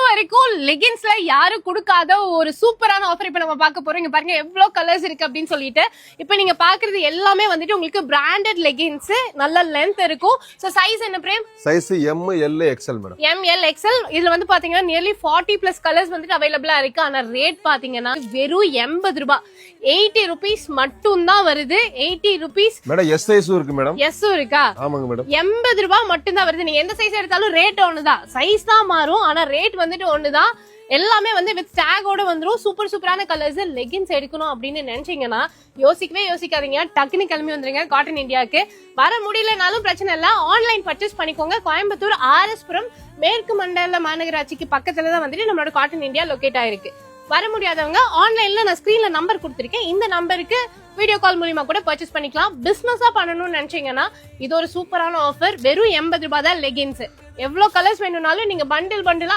வரைக்கும் லெகின்ஸ்ல யாரும் கொடுக்காத ஒரு சூப்பரான ஆஃபர் இப்ப நம்ம பார்க்க போறோம். இங்க பாருங்க எவ்வளவு கலர்ஸ் இருக்கு அப்படின்னு சொல்லிட்டு. இப்ப நீங்க பாக்குறது எல்லாமே வந்துட்டு உங்களுக்கு பிராண்டட் லெகின்ஸ், நல்ல லென்த் இருக்கும். சோ சைஸ் என்ன பிரேம்? Size M, L, XL madam. M, L, XL. இதுல வந்து பாத்தீங்கன்னா நியர்லி 40+ கலர்ஸ் வந்துட்டு அவைலபிளா இருக்கு. ஆனா ரேட் பாத்தீங்கன்னா வெறும் 80 ரூபாய், 80 rupees மட்டும் தான் வருது. 80 rupees மேடம். S சைஸும் இருக்கு மேடம். S இருக்கா? ஆமாங்க மேடம். 80 ரூபாய் மட்டும் தான் வருது. நீங்க எந்த சைஸ் எடுத்தாலும் ரேட் ஒண்ணுதான், சைஸ் தான் மாறும், ஆனா ரேட் வந்துட்டு ஒண்ணுதான். எல்லாமே வந்து வித் டேகோட வந்துரும். சூப்பர் சூப்பரான கலர்ஸ். லெகின்ஸ் எடுக்கணும் அப்படின்னு நினைச்சீங்கன்னா யோசிக்கவே யோசிக்காதீங்க, டக்குனு கிளம்பி வந்துருங்க காட்டன் இந்தியாவுக்கு. வர முடியலனாலும் பிரச்சனை இல்ல, ஆன்லைன் பர்ச்சேஸ் பண்ணிக்கோங்க. கோயம்புத்தூர் RS-புரம் மேற்கு மண்டல மாநகராட்சிக்கு பக்கத்துல தான் வந்துட்டு நம்மளோட காட்டன் இந்தியா லொகேட் ஆயிருக்கு. வர முடியாதவங்க ஆன்லைன்ல நான் ஸ்கிரீன்ல நம்பர் கொடுத்திருக்கேன், இந்த நம்பருக்கு வீடியோ கால் மூலமா கூட பர்ச்சேஸ் பண்ணிக்கலாம். பிசினஸா பண்ணணும்னு நினைச்சீங்கன்னா இது ஒரு சூப்பரான ஆஃபர். வெறும் 80 ரூபாய் தான் லெகின்ஸ். எவ்வளவு கலர்ஸ் வேணும்னாலும் நீங்க பண்டில் பண்டிலா